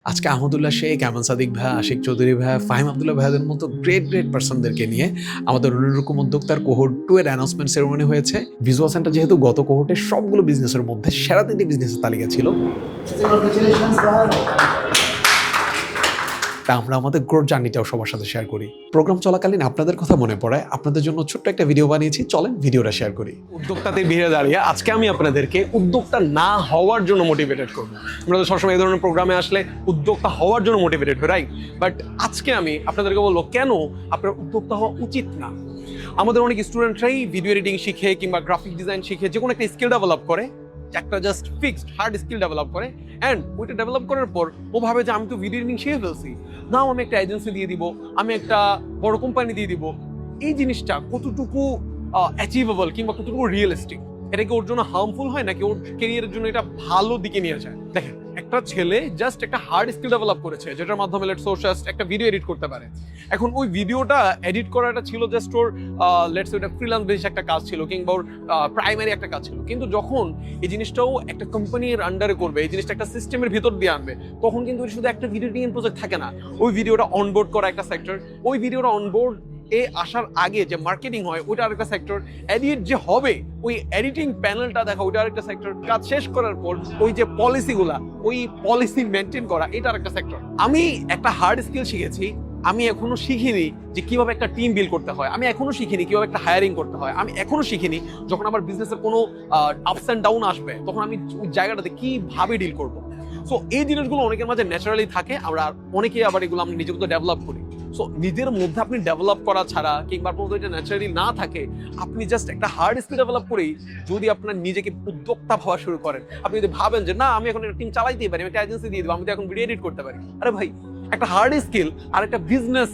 আজকে আহমদুল্লাহ শেখ, এমন সাদিক ভাইয়া, আশিক চৌধুরী ভাইয়া, ফাহিম আব্দুল্লাহ ভাইয়াদের মতো গ্রেট পারসনদেরকে নিয়ে আমাদের অনুরকম উদ্যোক্তার কোহোর্ট 2 এর অ্যানাউন্সমেন্ট সেরেমনি হয়েছে। ভিজুয়াল সেন্টার যেহেতু গত কোহোর্টের সবগুলো বিজনেসের মধ্যে সেরা 3টি বিজনেসের তালিকা ছিল, তা আমরা আমাদের গ্রোথ জার্নিটাও সবার সাথে শেয়ার করি। প্রোগ্রাম চলাকালীন আপনাদের কথা মনে পড়ায় আপনাদের জন্য ছোট্ট একটা ভিডিও বানিয়েছি, চলেন ভিডিওটা শেয়ার করি। উদ্যোক্তাতে ভিড়ে দাঁড়িয়ে আজকে আমি আপনাদেরকে উদ্যোক্তা না হওয়ার জন্য মোটিভেটেড করবো। আমরা তো সবসময় এই ধরনের প্রোগ্রামে আসলে উদ্যোক্তা হওয়ার জন্য মোটিভেটেড হই, রাইট? বাট আজকে আমি আপনাদেরকে বলবো কেন আপনার উদ্যোক্তা হওয়া উচিত না। আমাদের অনেক স্টুডেন্টরাই ভিডিও এডিটিং শিখে কিংবা গ্রাফিক ডিজাইন শিখে যে কোনো একটা স্কিল ডেভেলপ করে, একটা just fixed hard skill develop করে, অ্যান্ড ওইটা ডেভেলপ করার পর ও ভাবে যে আমি তো ভিডিও এডিটিং শিখে ফেলছি, নাও আমি একটা এজেন্সি দিয়ে দিব, আমি একটা বড় কোম্পানি দিয়ে দিব। এই জিনিসটা কতটুকু অ্যাচিভেবল কিংবা কতটুকু রিয়েলিস্টিক? এটা কি ওর জন্য হার্মফুল হয় নাকি ওর কেরিয়ারের জন্য এটা ভালো দিকে নিয়ে যায়? দেখেন, একটা ছেলে জাস্ট একটা হার্ড স্কিল ডেভেলপ করেছে যেটার মাধ্যমে লেটস জাস্ট একটা ভিডিও এডিট করতে পারে। এখন ওই ভিডিওটা এডিট করাটা ছিল জাস্ট ওর লেটস ওটা ফ্রিল্যান্স বেসিস একটা কাজ ছিল কিংবা ওর প্রাইমারি একটা কাজ ছিল। কিন্তু যখন এই জিনিসটাও একটা কোম্পানির আন্ডারে করবে, এই জিনিসটা একটা সিস্টেমের ভিতর দিয়ে আনবে, তখন কিন্তু শুধু একটা ভিডিও এডিটিং প্রজেক্ট থাকে না। ওই ভিডিওটা অনবোর্ড করা একটা সেক্টর, ওই ভিডিওটা অনবোর্ড এ আসার আগে যে মার্কেটিং হয় ওইটা আরেকটা সেক্টর, এডিট যে হবে ওই এডিটিং প্যানেলটা দেখা ওইটা আরেকটা সেক্টর, কাজ শেষ করার পর ওই যে পলিসিগুলা ওই পলিসি মেনটেন করা এটা আরেকটা সেক্টর। আমি একটা হার্ড স্কিল শিখেছি, আমি এখনো শিখিনি যে কিভাবে একটা টিম বিল্ড করতে হয়, আমি এখনো শিখিনি কিভাবে একটা হায়ারিং করতে হয়, আমি এখনো শিখিনি যখন আমার বিজনেসের কোনো আপস অ্যান্ড ডাউন আসবে তখন আমি ওই জায়গাটাতে কিভাবে ডিল করব। সো এই জিনিসগুলো অনেকের মাঝে ন্যাচারালি থাকে, আমরা অনেকেই আবার এগুলো আমরা নিজেকে তো ডেভেলপ করি। সো নিজের মধ্যে আপনি ডেভেলপ করা ছাড়া কিংবা আপনার মধ্যে এটা ন্যাচারালি না থাকে, আপনি জাস্ট একটা হার্ড স্কিল ডেভেলপ করেই যদি আপনার নিজেকে উদ্যোক্তা ভাবা শুরু করেন, আপনি যদি ভাবেন যে না আমি এখন একটা টিম চালাইতেই পারি, আমি একটা এজেন্সি দিয়ে দেবো, আমি তো এখন ভিডিও এডিট করতে পারি। আরে ভাই, একটা হার্ড স্কিল আর একটা বিজনেস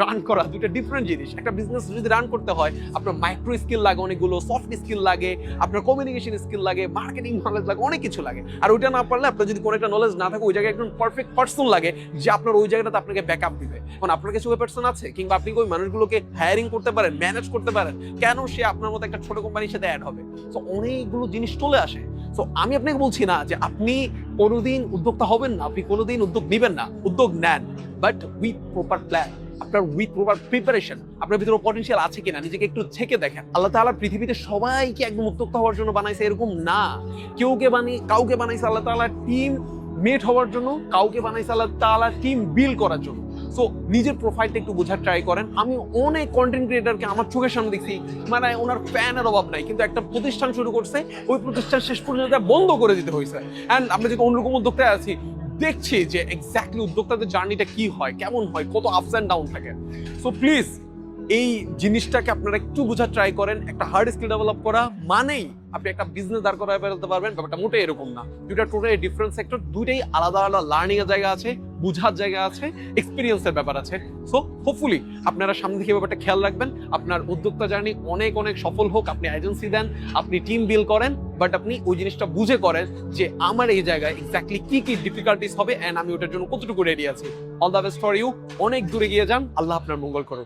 রান করা দুটো ডিফারেন্ট জিনিস। একটা বিজনেস যদি রান করতে হয় আপনার মাইক্রো স্কিল লাগে অনেকগুলো, সফট স্কিল লাগে, আপনার কমিউনিকেশন স্কিল লাগে, মার্কেটিং নলেজ লাগে, অনেক কিছু লাগে। আর ওইটা না পারলে আপনার যদি কোনো একটা নলেজ না থাকে, ওই জায়গায় একজন পারফেক্ট পার্সন লাগে যে আপনার ওই জায়গাটাতে আপনাকে ব্যাকআপ দিবে। এখন আপনার কাছে ওই পার্সন আছে কিংবা আপনি ওই মানুষগুলোকে হায়ারিং করতে পারেন, ম্যানেজ করতে পারেন, কেন সে আপনার মতো একটা ছোট কোম্পানির সাথে অ্যাড হবে? সো অনেকগুলো জিনিস চলে আসে। সো আমি আপনাকে বলছি না যে আপনি কোনোদিন উদ্যোক্তা হবেন না, আপনি কোনোদিন উদ্যোগ নেবেন না, উদ্যোগ নেন, বাট উইথ প্রপার প্ল্যান, আপনার উইথ প্রপার প্রিপারেশন। আপনার ভিতরে পটেনশিয়াল আছে কিনা নিজেকে একটু ছেকে দেখেন। আল্লাহ তাআলা পৃথিবীতে সবাইকে একদম উদ্যোক্তা হওয়ার জন্য বানাইছে এরকম না। কাউকে বানাইছে আল্লাহ তাআলা টিম মেট হওয়ার জন্য, কাউকে বানাইছে আল্লাহ তাআলা টিম বিল্ড করার জন্য। সো নিজের প্রোফাইলটা একটু বোঝার ট্রাই করেন। আমি অনেক কন্টেন্ট ক্রিয়েটারকে আমার চোখের সামনে দেখছি, মানে ওনার ফ্যানের অভাব নাই, কিন্তু একটা প্রতিষ্ঠান শুরু করছে, ওই প্রতিষ্ঠান শেষ পর্যন্ত বন্ধ করে দিতে হয়েছে। অ্যান্ড আমরা যদি অন্যরকম উদ্যোক্তায় আছি, দেখছি যে এক্স্যাক্টলি উদ্যোক্তাদের জার্নিটা কি হয়, কেমন হয়, কত আপস অ্যান্ড ডাউন থাকে। সো প্লিজ এই জিনিসটাকে আপনারা একটু বোঝার ট্রাই করেন। একটা হার্ড স্কিল ডেভেলপ করা মানেই আপনি একটা বিজনেস দাঁড় করায় ফেলতে পারবেন, ব্যাপারটা মোটেই এরকম না। দুইটা টোটালি ডিফারেন্ট সেক্টর, দুইটাই আলাদা আলাদা লার্নিং এর জায়গা আছে, বুঝার জায়গা আছে, এক্সপিরিয়েন্সের ব্যাপার আছে। সো হোপফুলি আপনারা সামনে থেকে ব্যাপারটা খেয়াল রাখবেন। আপনার উদ্যোক্তা জার্নি অনেক অনেক সফল হোক। আপনি এজেন্সি দেন, আপনি টিম বিল্ড করেন, বাট আপনি ওই জিনিসটা বুঝে করেন যে আমার এই জায়গায় এক্স্যাক্টলি কি কি ডিফিকাল্টিস হবে অ্যান্ড আমি ওটার জন্য কতটুকু রেডি আছি। All the best for you. অনেক দূরে গিয়ে যান। আল্লাহ আপনার মঙ্গল করুন।